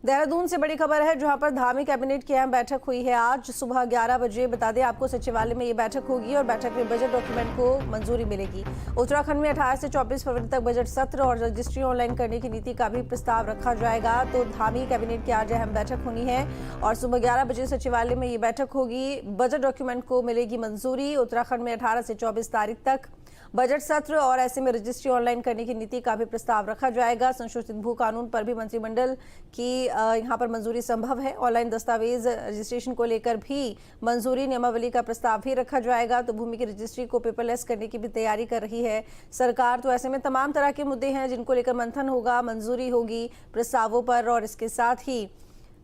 देहरादून से बड़ी खबर है, जहां पर धामी कैबिनेट की अहम बैठक हुई है। आज सुबह 11 बजे बता दें आपको, सचिवालय में ये बैठक होगी और बैठक में बजट डॉक्यूमेंट को मंजूरी मिलेगी। उत्तराखंड में 18 से 24 फरवरी तक बजट सत्र और रजिस्ट्री ऑनलाइन करने की नीति का भी प्रस्ताव रखा जाएगा। तो धामी कैबिनेट की आज अहम बैठक होनी है और सुबह 11 बजे सचिवालय में ये बैठक होगी। बजट डॉक्यूमेंट को मिलेगी मंजूरी। उत्तराखंड में 18 से 24 तारीख तक बजट सत्र और ऐसे में रजिस्ट्री ऑनलाइन करने की नीति का भी प्रस्ताव रखा जाएगा। संशोधित भू कानून पर भी मंत्रिमंडल की यहां पर मंजूरी संभव है। ऑनलाइन दस्तावेज रजिस्ट्रेशन को लेकर भी मंजूरी, नियमावली का प्रस्ताव भी रखा जाएगा। तो भूमि की रजिस्ट्री को पेपरलेस करने की भी तैयारी कर रही है सरकार। तो ऐसे में तमाम तरह के मुद्दे हैं जिनको लेकर मंथन होगा, मंजूरी होगी प्रस्तावों पर और इसके साथ ही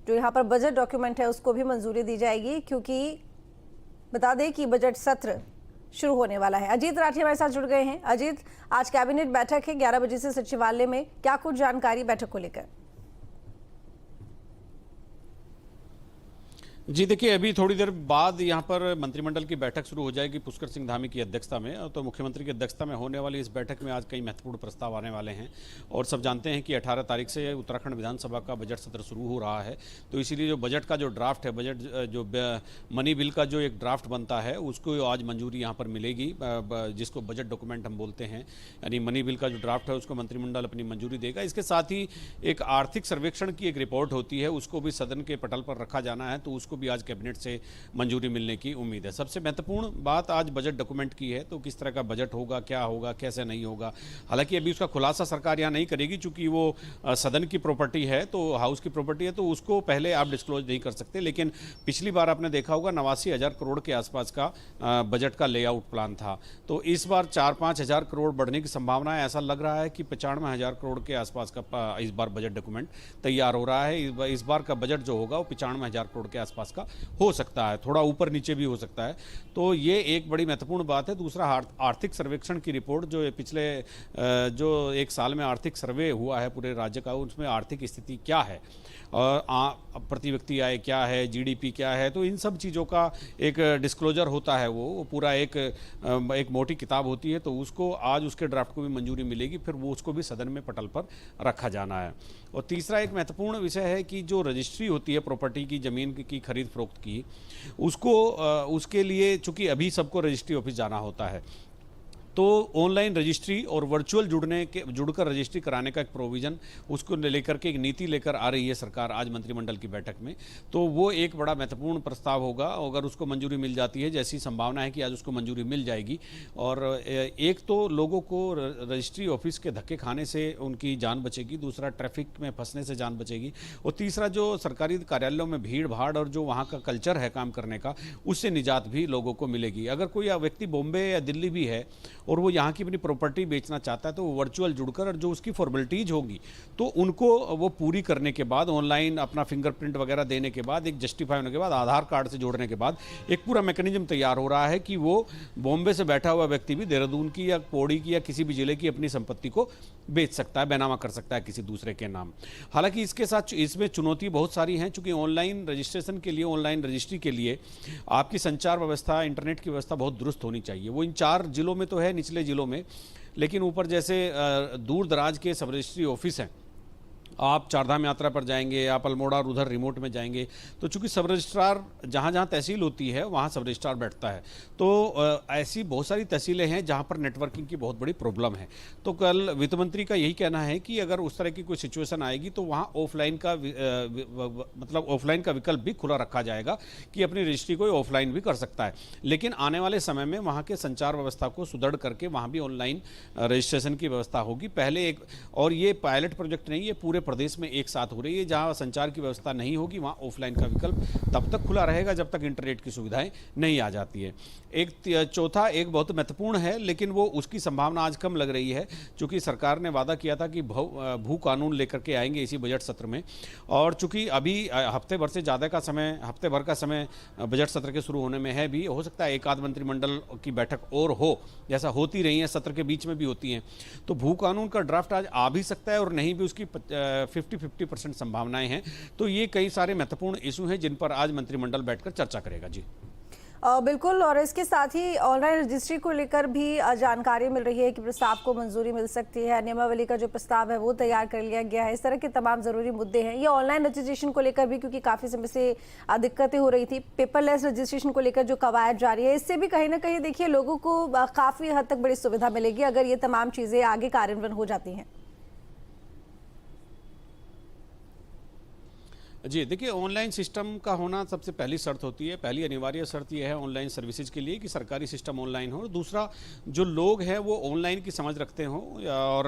जो यहाँ पर बजट डॉक्यूमेंट है उसको भी मंजूरी दी जाएगी, क्योंकि बता दें कि बजट सत्र शुरू होने वाला है। अजीत राठी हमारे साथ जुड़ गए हैं। अजीत, आज कैबिनेट बैठक है 11 बजे से सचिवालय में, क्या कुछ जानकारी बैठक को लेकर? जी देखिए, अभी थोड़ी देर बाद यहाँ पर मंत्रिमंडल की बैठक शुरू हो जाएगी पुष्कर सिंह धामी की अध्यक्षता में। तो मुख्यमंत्री की अध्यक्षता में होने वाली इस बैठक में आज कई महत्वपूर्ण प्रस्ताव आने वाले हैं और सब जानते हैं कि 18 तारीख से उत्तराखंड विधानसभा का बजट सत्र शुरू हो रहा है। तो इसीलिए जो बजट का जो ड्राफ्ट है, बजट जो मनी बिल का जो एक ड्राफ्ट बनता है उसको आज मंजूरी यहाँ पर मिलेगी, जिसको बजट डॉक्यूमेंट हम बोलते हैं। यानी मनी बिल का जो ड्राफ्ट है उसको मंत्रिमंडल अपनी मंजूरी देगा। इसके साथ ही एक आर्थिक सर्वेक्षण की एक रिपोर्ट होती है, उसको भी सदन के पटल पर रखा जाना है। तो उसको भी आज कैबिनेट से मंजूरी मिलने की उम्मीद है। सबसे महत्वपूर्ण बात आज बजट डॉक्यूमेंट की है। तो किस तरह का बजट होगा, क्या होगा, कैसे नहीं होगा। हालांकि अभी उसका खुलासा सरकार यहाँ नहीं करेगी, चूंकि वो सदन की प्रॉपर्टी है, तो हाउस की प्रॉपर्टी है, तो उसको पहले आप डिस्क्लोज नहीं कर सकते। लेकिन पिछली बार आपने देखा होगा 89,000 करोड़ के आसपास का बजट का लेआउट प्लान था। तो इस बार 4-5 हज़ार करोड़ बढ़ने की संभावना है। ऐसा लग रहा है कि 95,000 करोड़ के आसपास का इस बार बजट डॉक्यूमेंट तैयार हो रहा है। इस बार का बजट जो होगा वो 95,000 करोड़ के आसपास का हो सकता है, थोड़ा ऊपर नीचे भी हो सकता है। तो ये एक बड़ी महत्वपूर्ण बात है। दूसरा, आर्थिक सर्वेक्षण की रिपोर्ट जो पिछले जो एक साल में आर्थिक सर्वे हुआ है पूरे राज्य का, उसमें आर्थिक स्थिति क्या है और प्रति व्यक्ति आय क्या है, जीडीपी क्या है, तो इन सब चीज़ों का एक डिस्क्लोजर होता है। वो पूरा एक मोटी किताब होती है। तो उसको आज उसके ड्राफ्ट को भी मंजूरी मिलेगी, फिर वो उसको भी सदन में पटल पर रखा जाना है। और तीसरा एक महत्वपूर्ण विषय है कि जो रजिस्ट्री होती है प्रॉपर्टी की, ज़मीन की खरीद फरोख्त की, उसके लिए चूंकि अभी सबको रजिस्ट्री ऑफिस जाना होता है, तो ऑनलाइन रजिस्ट्री और वर्चुअल जुड़कर रजिस्ट्री कराने का एक प्रोविज़न, उसको लेकर के एक नीति लेकर आ रही है सरकार आज मंत्रिमंडल की बैठक में। तो वो एक बड़ा महत्वपूर्ण प्रस्ताव होगा। अगर उसको मंजूरी मिल जाती है, जैसी संभावना है कि आज उसको मंजूरी मिल जाएगी, और एक तो लोगों को रजिस्ट्री ऑफिस के धक्के खाने से उनकी जान बचेगी, दूसरा ट्रैफिक में फंसने से जान बचेगी, और तीसरा जो सरकारी कार्यालयों में भीड़ भाड़ और जो वहाँ का कल्चर है काम करने का, उससे निजात भी लोगों को मिलेगी। अगर कोई व्यक्ति बॉम्बे या दिल्ली भी है और वो यहाँ की अपनी प्रॉपर्टी बेचना चाहता है, तो वो वर्चुअल जुड़कर और जो उसकी फॉर्मेलिटीज होगी तो उनको वो पूरी करने के बाद, ऑनलाइन अपना फिंगरप्रिंट वगैरह देने के बाद, एक जस्टिफाई होने के बाद, आधार कार्ड से जोड़ने के बाद एक पूरा मैकेनिज्म तैयार हो रहा है कि वो बॉम्बे से बैठा हुआ व्यक्ति भी देहरादून की या पौड़ी की या किसी भी जिले की अपनी संपत्ति को बेच सकता है, बैनामा कर सकता है किसी दूसरे के नाम। हालांकि इसके साथ इसमें चुनौती बहुत सारी हैं, चूंकि ऑनलाइन रजिस्ट्रेशन के लिए, ऑनलाइन रजिस्ट्री के लिए आपकी संचार व्यवस्था, इंटरनेट की व्यवस्था बहुत दुरुस्त होनी चाहिए। वो इन 4 जिलों में तो है, निचले जिलों में, लेकिन ऊपर जैसे दूर दराज के सब रजिस्ट्री ऑफिस हैं, आप चारधाम यात्रा पर जाएंगे, आप अल्मोड़ा और उधर रिमोट में जाएंगे, तो चूंकि सब रजिस्ट्रार जहाँ जहाँ तहसील होती है वहाँ सब रजिस्ट्रार बैठता है। तो ऐसी बहुत सारी तहसीलें हैं जहाँ पर नेटवर्किंग की बहुत बड़ी प्रॉब्लम है। तो कल वित्त मंत्री का यही कहना है कि अगर उस तरह की कोई सिचुएशन आएगी तो वहाँ ऑफलाइन का विकल्प भी खुला रखा जाएगा कि अपनी रजिस्ट्री को ऑफलाइन भी कर सकता है। लेकिन आने वाले समय में वहाँ के संचार व्यवस्था को सुदृढ़ करके वहाँ भी ऑनलाइन रजिस्ट्रेशन की व्यवस्था होगी। पहले और ये पायलट प्रोजेक्ट नहीं, ये पूरे प्रदेश में एक साथ हो रही है। जहां संचार की व्यवस्था नहीं होगी वहां ऑफलाइन का विकल्प तब तक खुला रहेगा जब तक इंटरनेट की सुविधाएं नहीं आ जाती है। एक चौथा, एक बहुत महत्वपूर्ण है, लेकिन वो उसकी संभावना आज कम लग रही है, चूंकि सरकार ने वादा किया था कि भू कानून लेकर के आएंगे इसी बजट सत्र में। और चूंकि अभी हफ्ते भर का समय बजट सत्र के शुरू होने में है, भी हो सकता है एक आध मंत्रिमंडल की बैठक और हो, जैसा होती रही है, सत्र के बीच में भी होती हैं। तो भू कानून का ड्राफ्ट आज आ भी सकता है और नहीं भी, उसकी 50-50% संभावनाएं हैं। तो ये कई सारे महत्वपूर्ण इशू हैं जिन पर आज मंत्रिमंडल बैठकर चर्चा करेगा। जी बिल्कुल, और इसके साथ ही ऑनलाइन रजिस्ट्री को लेकर भी जानकारी मिल रही है कि प्रस्ताव को मंजूरी मिल सकती है। नियमावली का जो प्रस्ताव है वो तैयार कर लिया गया है। इस तरह के तमाम जरूरी मुद्दे हैं। ये ऑनलाइन रजिस्ट्रेशन को लेकर भी, क्योंकि काफी समय से दिक्कतें हो रही थी, पेपरलेस रजिस्ट्रेशन को लेकर जो कवायद जारी है, इससे भी कहीं ना कहीं देखिए लोगों को काफी हद तक बड़ी सुविधा मिलेगी अगर ये तमाम चीजें आगे कार्यान्वयन हो जाती हैं। जी देखिए, ऑनलाइन सिस्टम का होना सबसे पहली शर्त होती है। पहली अनिवार्य शर्त यह है ऑनलाइन सर्विसेज के लिए कि सरकारी सिस्टम ऑनलाइन हो। दूसरा, जो लोग हैं वो ऑनलाइन की समझ रखते हों और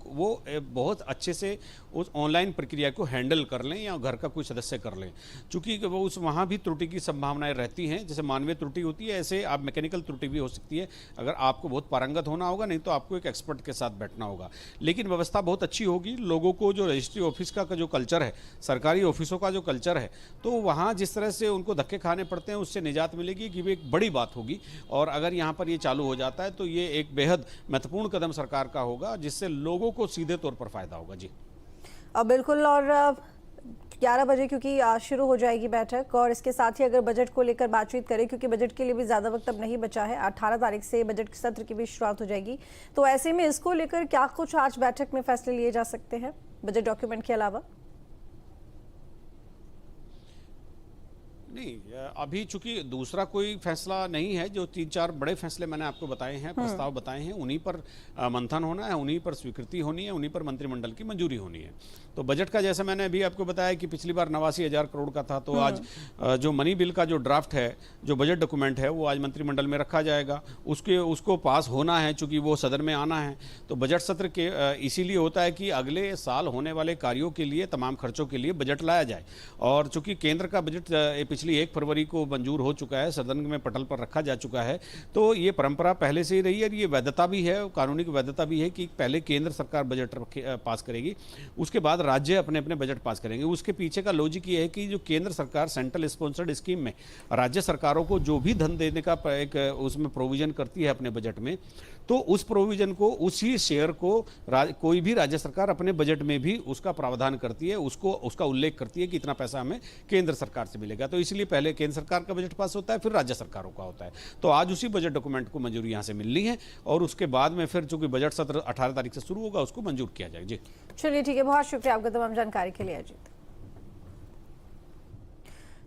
वो बहुत अच्छे से उस ऑनलाइन प्रक्रिया को हैंडल कर लें या घर का कोई सदस्य कर लें। चूँकि वो उस वहाँ भी त्रुटि की संभावनाएं रहती हैं। जैसे मानवीय त्रुटि होती है, ऐसे आप मैकेनिकल त्रुटि भी हो सकती है। अगर आपको बहुत पारंगत होना होगा, नहीं तो आपको एक एक्सपर्ट के साथ बैठना होगा। लेकिन व्यवस्था बहुत अच्छी होगी। लोगों को जो रजिस्ट्री ऑफिस का जो कल्चर है, सरकारी ऑफिसों का जो कल्चर है, तो वहाँ जिस तरह से उनको धक्के खाने पड़ते हैं उससे निजात मिलेगी कि ये एक बड़ी बात होगी। और अगर यहाँ पर ये चालू हो जाता है तो ये एक बेहद महत्वपूर्ण कदम सरकार का होगा, जिससे लोगों को सीधे तौर पर फायदा होगा। जी बिल्कुल, और 11 बजे क्योंकि शुरू हो जाएगी बैठक, और इसके साथ ही अगर बजट को लेकर बातचीत करें, क्योंकि बजट के लिए भी ज़्यादा वक्त अब नहीं बचा है, 18 तारीख से बजट सत्र की भी शुरुआत हो जाएगी, तो ऐसे में इसको लेकर क्या कुछ आज बैठक में फैसले लिए जा सकते हैं बजट डॉक्यूमेंट के अलावा? नहीं, अभी चूंकि दूसरा कोई फैसला नहीं है। जो 3-4 बड़े फैसले मैंने आपको बताए हैं, प्रस्ताव बताए हैं, उन्हीं पर मंथन होना है, उन्हीं पर स्वीकृति होनी है, उन्हीं पर मंत्रिमंडल की मंजूरी होनी है। तो बजट का जैसे मैंने अभी आपको बताया कि पिछली बार 89,000 करोड़ का था, तो आज जो मनी बिल का जो ड्राफ्ट है, जो बजट डॉक्यूमेंट है, वो आज मंत्रिमंडल में रखा जाएगा। उसको पास होना है, चूंकि वो सदन में आना है। तो बजट सत्र के इसीलिए होता है कि अगले साल होने वाले कार्यों के लिए, तमाम खर्चों के लिए बजट लाया जाए। और चूंकि केंद्र का बजट पिछली 1 फरवरी को मंजूर हो चुका है, सदन में पटल पर रखा जा चुका है, तो ये परंपरा पहले से ही रही है और ये वैधता भी है, कानूनी वैधता भी है कि पहले केंद्र सरकार बजट पास करेगी, उसके बाद राज्य अपने अपने बजट पास करेंगे। उसके पीछे का लॉजिक ये है कि जो केंद्र सरकार सेंट्रल स्पॉन्सर्ड स्कीम में राज्य सरकारों को जो भी धन देने का एक उसमें प्रोविजन करती है अपने बजट में, तो उस प्रोविजन को, उसी शेयर को कोई भी राज्य सरकार अपने बजट में भी उसका प्रावधान करती है, उसका उल्लेख करती है कि इतना पैसा हमें केंद्र सरकार से मिलेगा। तो इसलिए पहले केंद्र सरकार का बजट पास होता है, फिर राज्य सरकारों का होता है। तो आज उसी बजट डॉक्यूमेंट को मंजूरी यहाँ से मिलनी है और उसके बाद में फिर चूंकि बजट सत्र 18 तारीख से शुरू होगा, उसको मंजूर किया जाएगा। जी चलिए, ठीक है, बहुत शुक्रिया आपका तमाम जानकारी के लिए अजीत।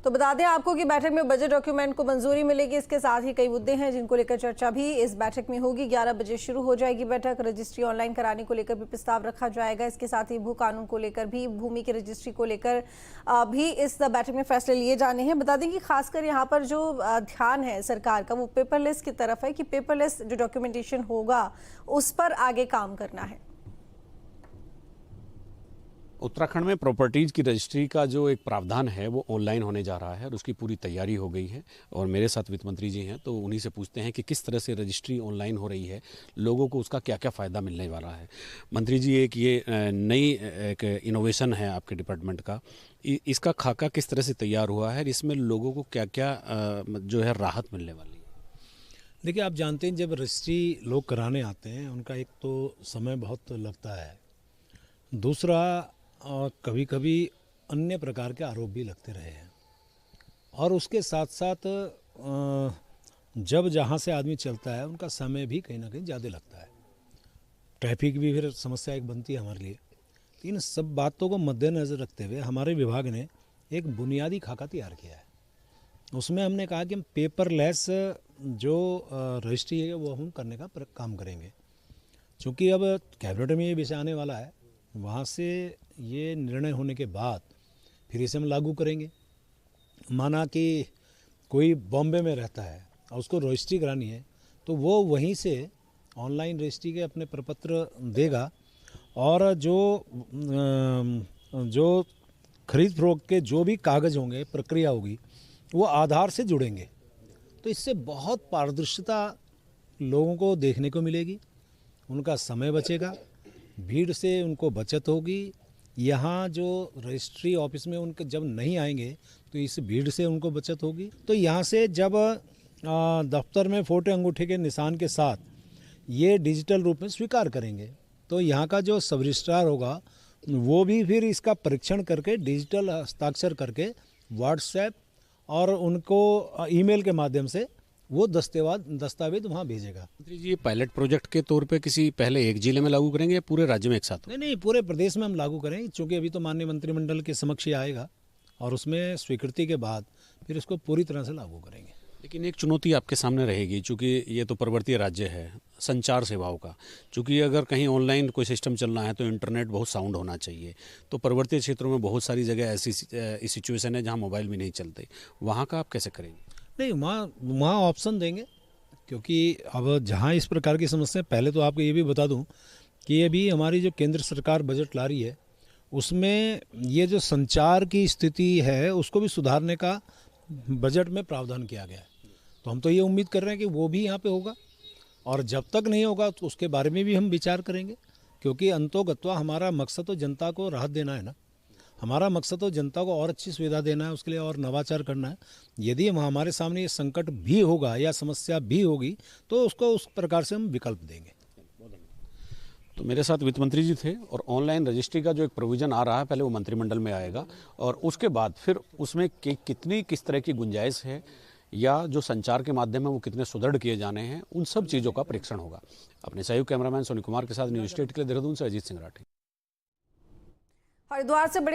तो बता दें आपको कि बैठक में बजट डॉक्यूमेंट को मंजूरी मिलेगी। इसके साथ ही कई मुद्दे हैं जिनको लेकर चर्चा भी इस बैठक में होगी। 11 बजे शुरू हो जाएगी बैठक। रजिस्ट्री ऑनलाइन कराने को लेकर भी प्रस्ताव रखा जाएगा। इसके साथ ही भू कानून को लेकर भी, भूमि की रजिस्ट्री को लेकर भी इस बैठक में फैसले लिए जाने हैं। बता दें कि खासकर यहाँ पर जो ध्यान है सरकार का, वो पेपरलेस की तरफ है कि पेपरलेस जो डॉक्यूमेंटेशन होगा उस पर आगे काम करना है। उत्तराखंड में प्रॉपर्टीज़ की रजिस्ट्री का जो एक प्रावधान है वो ऑनलाइन होने जा रहा है और उसकी पूरी तैयारी हो गई है। और मेरे साथ वित्त मंत्री जी हैं, तो उन्हीं से पूछते हैं कि किस तरह से रजिस्ट्री ऑनलाइन हो रही है, लोगों को उसका क्या क्या फ़ायदा मिलने वाला है। मंत्री जी, एक ये नई एक इनोवेशन है आपके डिपार्टमेंट का, इसका खाका किस तरह से तैयार हुआ है, इसमें लोगों को क्या क्या जो है राहत मिलने वाली है? देखिए, आप जानते हैं जब रजिस्ट्री लोग कराने आते हैं उनका एक तो समय बहुत लगता है, दूसरा कभी कभी अन्य प्रकार के आरोप भी लगते रहे हैं, और उसके साथ साथ जब जहाँ से आदमी चलता है उनका समय भी कहीं ना कहीं ज़्यादा लगता है। ट्रैफिक भी फिर समस्या एक बनती है हमारे लिए। इन सब बातों को मद्देनज़र रखते हुए हमारे विभाग ने एक बुनियादी खाका तैयार किया है। उसमें हमने कहा कि हम पेपरलेस जो रजिस्ट्री है वो हम करने का काम करेंगे। चूँकि अब कैबिनेट में ये विषय आने वाला है, वहाँ से ये निर्णय होने के बाद फिर इसे हम लागू करेंगे। माना कि कोई बॉम्बे में रहता है और उसको रजिस्ट्री करानी है, तो वो वहीं से ऑनलाइन रजिस्ट्री के अपने प्रपत्र देगा, और जो खरीद फरोख्त के जो भी कागज़ होंगे, प्रक्रिया होगी, वो आधार से जुड़ेंगे। तो इससे बहुत पारदर्शिता लोगों को देखने को मिलेगी, उनका समय बचेगा, भीड़ से उनको बचत होगी। यहाँ जो रजिस्ट्री ऑफिस में उनके जब नहीं आएंगे तो इस भीड़ से उनको बचत होगी। तो यहाँ से जब दफ्तर में फोटो अंगूठे के निशान के साथ ये डिजिटल रूप में स्वीकार करेंगे, तो यहाँ का जो सब रजिस्ट्रार होगा वो भी फिर इसका परीक्षण करके डिजिटल हस्ताक्षर करके व्हाट्सएप और उनको ईमेल के माध्यम से वो दस्तावेज वहाँ भेजेगा। मंत्री जी, ये पायलट प्रोजेक्ट के तौर पे किसी पहले एक जिले में लागू करेंगे या पूरे राज्य में एक साथ? नहीं नहीं, पूरे प्रदेश में हम लागू करेंगे, क्योंकि अभी तो माननीय मंत्रिमंडल के समक्ष ये आएगा और उसमें स्वीकृति के बाद फिर इसको पूरी तरह से लागू करेंगे। लेकिन एक चुनौती आपके सामने रहेगी, चूंकि ये तो पर्वतीय राज्य है, संचार सेवाओं का, चूंकि अगर कहीं ऑनलाइन कोई सिस्टम चलना है तो इंटरनेट बहुत साउंड होना चाहिए। तो पर्वतीय क्षेत्रों में बहुत सारी जगह ऐसी सिचुएशन है जहां मोबाइल भी नहीं चलते, वहां का आप कैसे करेंगे? नहीं, वहाँ ऑप्शन देंगे, क्योंकि अब जहाँ इस प्रकार की समस्या, पहले तो आपको ये भी बता दूं कि अभी हमारी जो केंद्र सरकार बजट ला रही है उसमें ये जो संचार की स्थिति है उसको भी सुधारने का बजट में प्रावधान किया गया है। तो हम तो ये उम्मीद कर रहे हैं कि वो भी यहाँ पे होगा, और जब तक नहीं होगा तो उसके बारे में भी हम विचार करेंगे, क्योंकि अंतोगत्वा हमारा मकसद तो जनता को राहत देना है ना। हमारा मकसद तो जनता को और अच्छी सुविधा देना है, उसके लिए और नवाचार करना है। यदि हमारे सामने ये संकट भी होगा या समस्या भी होगी तो उसको उस प्रकार से हम विकल्प देंगे। तो मेरे साथ वित्त मंत्री जी थे, और ऑनलाइन रजिस्ट्री का जो एक प्रोविज़न आ रहा है पहले वो मंत्रिमंडल में आएगा, और उसके बाद फिर उसमें किस तरह की गुंजाइश है या जो संचार के माध्यम है वो कितने सुदृढ़ किए जाने हैं, उन सब चीज़ों का परीक्षण होगा। अपने सहयोगी कैमरामैन सोनी कुमार के साथ न्यूज़ स्टेट के लिए देहरादून से अजीत सिंह राठी। हरिद्वार से बड़ी